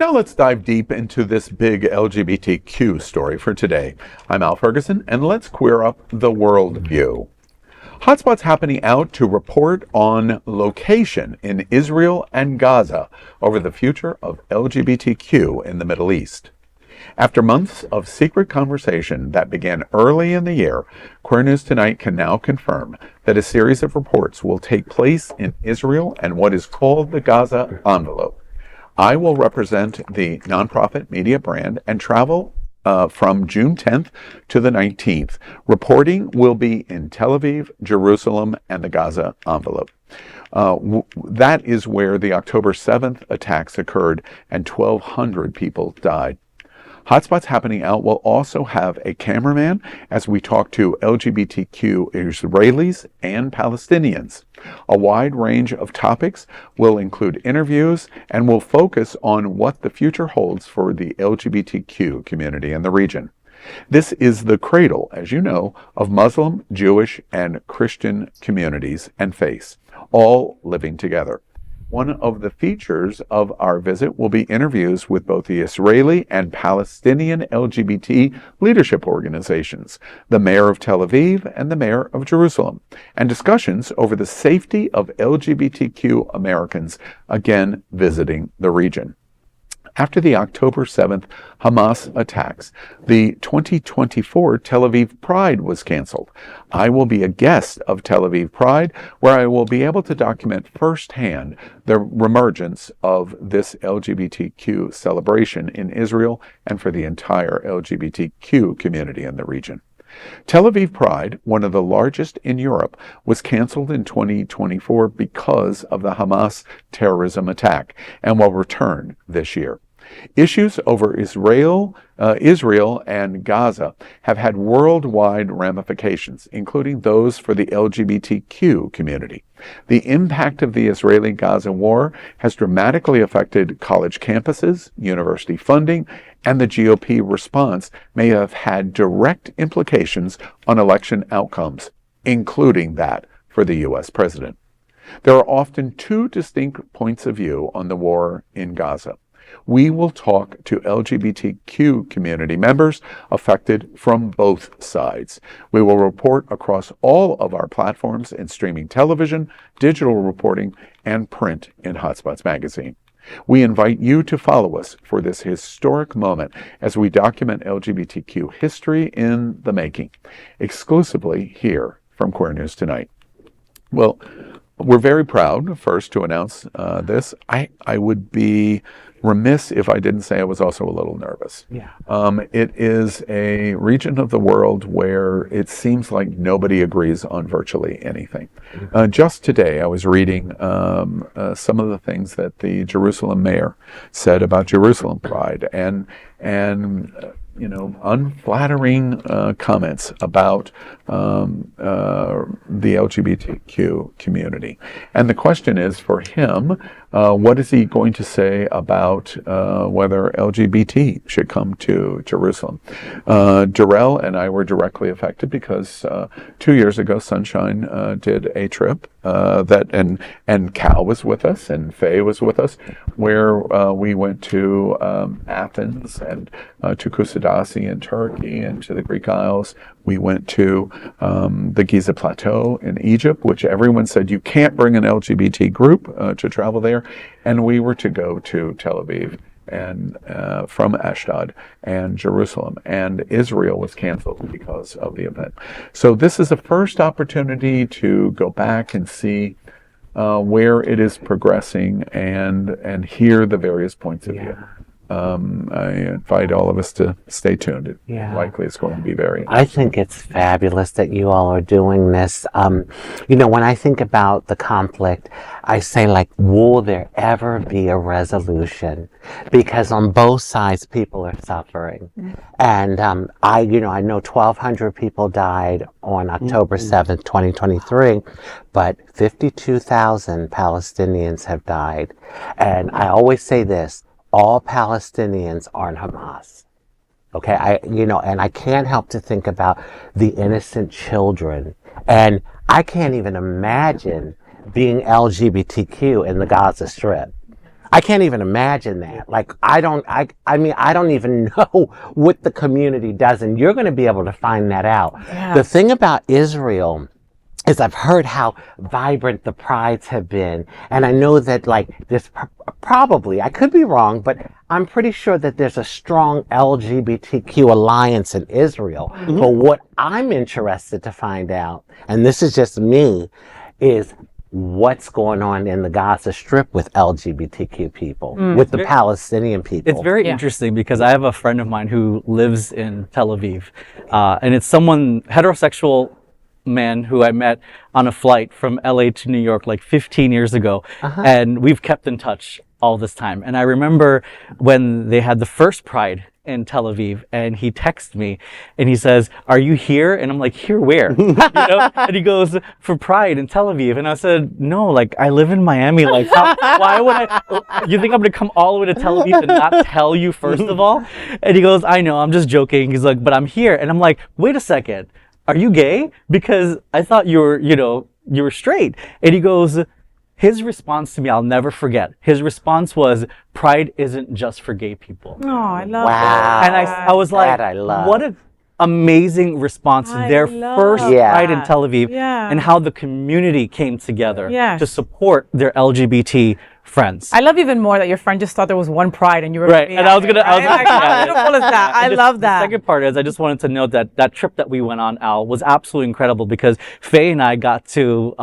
Now let's dive deep into this big LGBTQ story for today. I'm Al Ferguson, and let's queer up the world view. Hotspots happening out to report on location in Israel and Gaza over the future of LGBTQ in the Middle East. After months of secret conversation that began early in the year, Queer News Tonight can now confirm that a series of reports will take place in Israel and what is called the Gaza envelope. I will represent the nonprofit media brand and travel from June 10th to the 19th. Reporting will be in Tel Aviv, Jerusalem, and the Gaza envelope. That is where the October 7th attacks occurred and 1,200 people died. Hotspots Happening Out will also have a cameraman as we talk to LGBTQ Israelis and Palestinians. A wide range of topics will include interviews and will focus on what the future holds for the LGBTQ community in the region. This is the cradle, as you know, of Muslim, Jewish, and Christian communities and faiths, all living together. One of the features of our visit will be interviews with both the Israeli and Palestinian LGBT leadership organizations, the mayor of Tel Aviv and the mayor of Jerusalem, and discussions over the safety of LGBTQ Americans, again visiting the region. After the October 7th Hamas attacks, the 2024 Tel Aviv Pride was canceled. I will be a guest of Tel Aviv Pride, where I will be able to document firsthand the reemergence of this LGBTQ celebration in Israel and for the entire LGBTQ community in the region. Tel Aviv Pride, one of the largest in Europe, was canceled in 2024 because of the Hamas terrorism attack and will return this year. Issues over Israel and Gaza have had worldwide ramifications, including those for the LGBTQ community. The impact of the Israeli-Gaza war has dramatically affected college campuses, university funding, and the GOP response may have had direct implications on election outcomes, including that for the U.S. president. There are often two distinct points of view on the war in Gaza. We will talk to LGBTQ community members affected from both sides. We will report across all of our platforms in streaming television, digital reporting, and print in Hotspots magazine. We invite you to follow us for this historic moment as we document LGBTQ history in the making, exclusively here from Queer News Tonight. Well, we're very proud, first, to announce this. I would be remiss if I didn't say I was also a little nervous. Yeah. It is a region of the world where it seems like nobody agrees on virtually anything. Just today, I was reading some of the things that the Jerusalem mayor said about Jerusalem Pride and unflattering comments about the LGBTQ community. And the question is for him, what is he going to say about whether LGBT should come to Jerusalem? Darrell and I were directly affected because 2 years ago, Sunshine did a trip and Cal was with us and Faye was with us, where we went to Athens and to Kusadasi in Turkey and to the Greek Isles. We went to the Giza Plateau in Egypt, which everyone said you can't bring an LGBT group to travel there. And we were to go to Tel Aviv and from Ashdod and Jerusalem. And Israel was canceled because of the event. So this is a first opportunity to go back and see where it is progressing and hear the various points of view. I invite all of us to stay tuned. It likely it's going to be very interesting. I think it's fabulous that you all are doing this. When I think about the conflict, I say, will there ever be a resolution? Because on both sides, people are suffering. And I know 1,200 people died on October 7th, 2023, but 52,000 Palestinians have died. And I always say this, all Palestinians aren't Hamas. Okay, and I can't help to think about the innocent children. And I can't even imagine being LGBTQ in the Gaza Strip. I can't even imagine that. Like, I mean, I don't even know what the community does, and you're going to be able to find that out. Yeah. The thing about Israel is I've heard how vibrant the prides have been, and I know that like there's probably, I could be wrong, but I'm pretty sure that there's a strong LGBTQ alliance in Israel. But what I'm interested to find out, and this is just me, is what's going on in the Gaza Strip with LGBTQ people, with the Palestinian people. It's very interesting because I have a friend of mine who lives in Tel Aviv, and it's someone heterosexual man who I met on a flight from LA to New York like 15 years ago, and we've kept in touch all this time. And I remember when they had the first Pride in Tel Aviv, and he texts me and he says, "Are you here?" And I'm like, "Here where?" You know? And he goes, "For Pride in Tel Aviv." And I said, "No, like I live in Miami. Like why would I, you think I'm gonna come all the way to Tel Aviv and not tell you first of all?" And he goes, "I know, I'm just joking." He's like, "But I'm here." And I'm like, "Wait a second. Are you gay? Because I thought you were, you were straight." And he goes, his response to me, I'll never forget. His response was, "Pride isn't just for gay people." Oh, I love Wow. that. And I was like, That I love. what an amazing response to I their love first Yeah. Pride in Tel Aviv, Yeah. and how the community came together Yes. to support their LGBT friends. I love even more that your friend just thought there was one Pride and you were Right, gonna be and I was at gonna- it, I was right? gonna- Like, how yeah. beautiful is that? I And love that. The second part is I just wanted to note that that trip that we went on, Al, was absolutely incredible because Faye and I got to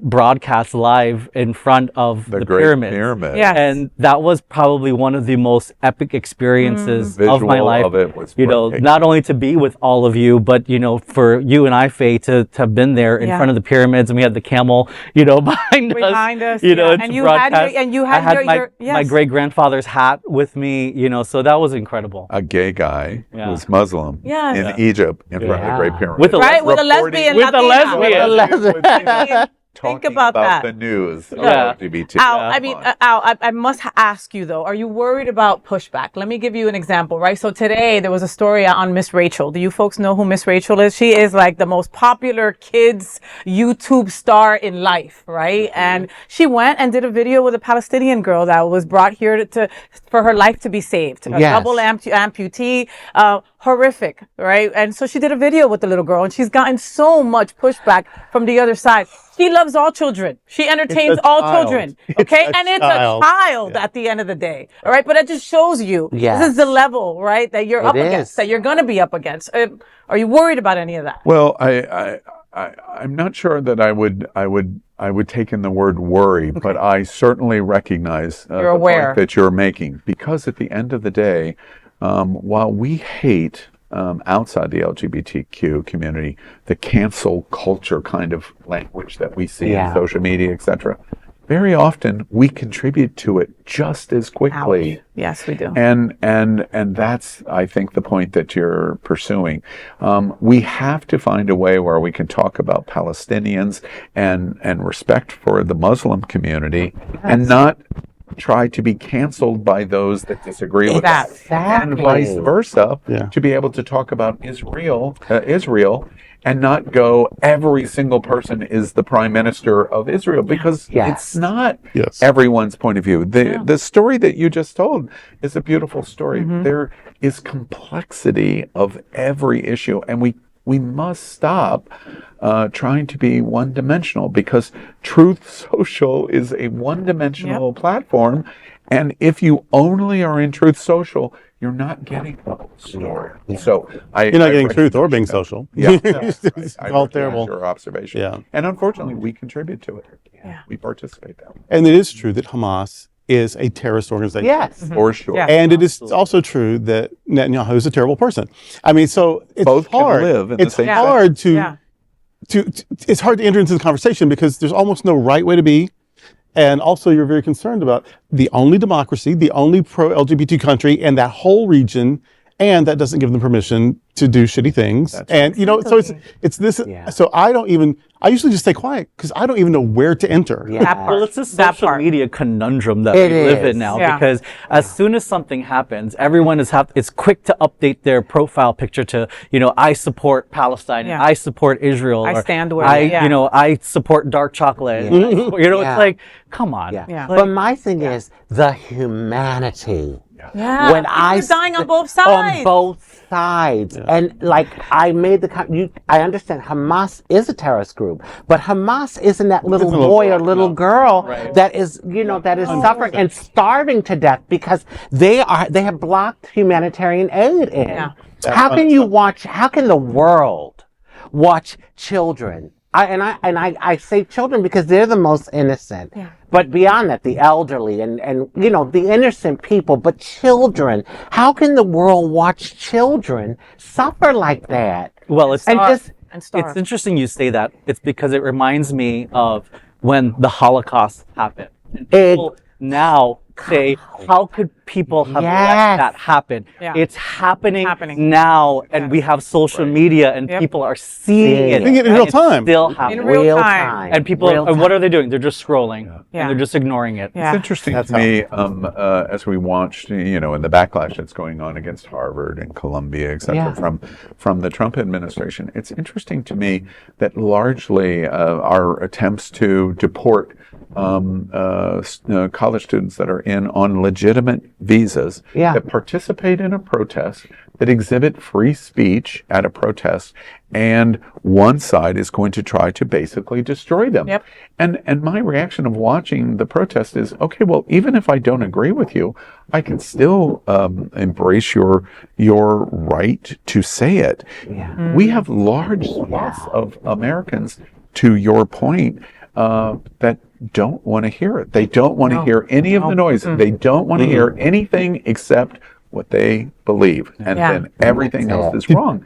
broadcast live in front of the Great pyramids. Pyramid. Yes. And that was probably one of the most epic experiences of my Visual life. of it was breathtaking. Not only to be with all of you, but for you and I, Faye, to have been there in Yeah. front of the pyramids, and we had the camel, behind us. Behind us, You know, yeah. to And you had broadcast. I had my your my yes. great grandfather's hat with me. So that was incredible. A gay guy Yeah. who's Muslim Yes. in Yeah. Egypt in front of the Yeah. Great Pyramid. With a Right, with a Reporting- lesbian. With a Latina. lesbian. I mean, think talking about that. the news of Yeah. LGBT. Al, Yeah. I mean, Al, I must ask you though, are you worried about pushback? Let me give you an example, right? So today there was a story on Miss Rachel. Do you folks know who Miss Rachel is? She is like the most popular kids YouTube star in life, right? And she went and did a video with a Palestinian girl that was brought here for her life to be saved. A Yes. double amputee, horrific, right? And so she did a video with the little girl and she's gotten so much pushback from the other side. She loves all children. She entertains all children. Okay. And it's a child at the end of the day. All right. But it just shows you Yes. this is the level, right, that you're up is. against, that you're going to be up against. Are you worried about any of that? Well, I'm not sure that I would take in the word worry, but I certainly recognize You're the aware. point that you're making, because at the end of the day, while we hate outside the LGBTQ community the cancel culture kind of language that we see Yeah. in social media, etc., very often we contribute to it just as quickly. Ouch. Yes, we do. And that's, I think, the point that you're pursuing. We have to find a way where we can talk about Palestinians and respect for the Muslim community, and not try to be canceled by those that disagree with us, and vice versa. Yeah. To be able to talk about Israel, and not go, every single person is the prime minister of Israel, because Yes. it's not Yes. everyone's point of view. The story that you just told is a beautiful story. There is complexity of every issue, and we must stop trying to be one-dimensional, because Truth Social is a one-dimensional platform, and if you only are in Truth Social, you're not getting the whole story. So You're not getting truth or being social. Yeah, It's I all recognize terrible. your observation. Yeah. And unfortunately, we contribute to it. Yeah. We participate that way. And it is true that Hamas is a terrorist organization. Yes. For sure. Yeah. And it is also true that Netanyahu is a terrible person. I mean, so it's Both can hard. live in the It's same hard to, Yeah. it's hard to enter into the conversation because there's almost no right way to be. And also you're very concerned about the only democracy, the only pro-LGBT country in that whole region, and that doesn't give them permission to do shitty things. And so it's this. Yeah. So I usually just stay quiet because I don't even know where to enter. Yeah. That part. Well, it's a That social part. media conundrum that It we live is. in now, Yeah. because as soon as something happens, everyone is quick to update their profile picture to, I support Palestine, Yeah. I support Israel, I or stand with I, it, yeah. I support dark chocolate. Yeah. It's Yeah. like, come on. Yeah. Yeah. But my thing is the humanity. Yeah. When People I are dying on both on sides. both sides, and like I made I understand Hamas is a terrorist group, but Hamas isn't that little boy or little girl that is that is suffering and starving to death because they have blocked humanitarian aid in. Yeah. How can the world watch children? I say children because they're the most innocent. Yeah. But beyond that, the elderly and the innocent people, but children. How can the world watch children suffer like that? Well, it's starve. it's interesting you say that. It's because it reminds me of when the Holocaust happened. And people now say, how could people have let that happen? Yeah. It's happening Happening. now, and we have social media, and Yep. people are seeing it. Seeing it in and real it's time. Still happening. In real time. And people, and what are they doing? They're just scrolling, Yeah. and they're just ignoring it. Yeah. It's interesting to me as we watched, in the backlash that's going on against Harvard and Columbia, et cetera, from the Trump administration. It's interesting to me that largely our attempts to deport college students that are on legitimate visas that participate in a protest, that exhibit free speech at a protest, and one side is going to try to basically destroy them. Yep. And my reaction of watching the protest is, okay, well, even if I don't agree with you, I can still embrace your right to say it. Yeah. We have large swaths of Americans, to your point, that don't want to hear it. They don't want to hear any of the noise. They don't want to hear anything except what they believe. And then everything else is wrong.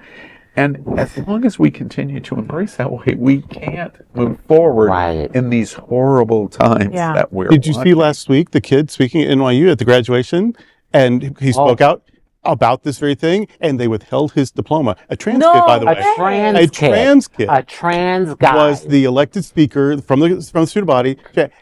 And as long as we continue to embrace that way, we can't move forward in these horrible times that we're Did you see last week the kid speaking at NYU at the graduation? And he spoke out about this very thing, and they withheld his diploma. A trans kid, by the way. A trans kid. A trans guy. Was the elected speaker from the student body,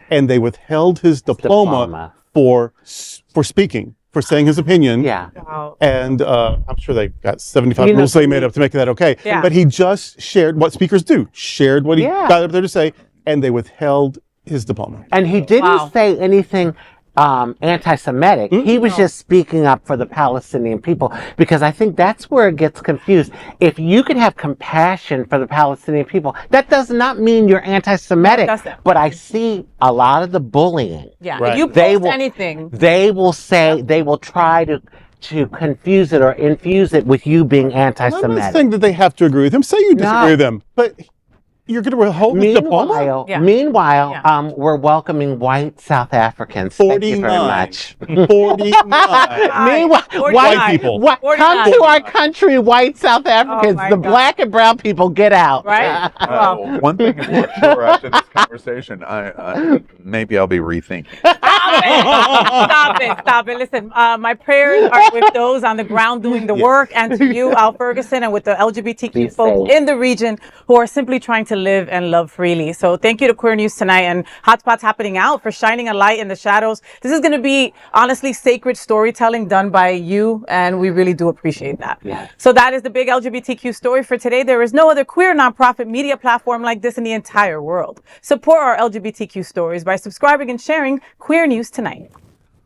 and they withheld his diploma for speaking, for saying his opinion. Yeah. Wow. And I'm sure they got 75 rules they made up to make that okay. Yeah. But he just shared what speakers do, shared what he got up there to say, and they withheld his diploma. And he didn't say anything anti-Semitic. He was just speaking up for the Palestinian people, because I think that's where it gets confused. If you can have compassion for the Palestinian people, that does not mean you're anti-Semitic. No, it doesn't. But I see a lot of the bullying. Yeah. Right. If you post They will- anything. They will say, they will try to confuse it or infuse it with you being I'm not anti-Semitic. saying that they have to agree with him. Say you disagree with them, but you're going to withhold his diploma? Meanwhile, we're welcoming white South Africans. 49. Thank you very much. 49. Meanwhile, 49. White people. Come to our country, white South Africans. my The God. black and brown people, get out. Right? Well, one thing is for sure after this conversation, I maybe I'll be rethinking. Stop it. Listen, my prayers are with those on the ground doing the work, and to you, Al Ferguson, and with the LGBTQ Be folks safe. in the region who are simply trying to live and love freely. So thank you to Queer News Tonight and Hotspots Happening Out for shining a light in the shadows. This is going to be, honestly, sacred storytelling done by you, and we really do appreciate that. Yes. So that is the big LGBTQ story for today. There is no other queer nonprofit media platform like this in the entire world. Support our LGBTQ stories by subscribing and sharing Queer News Tonight.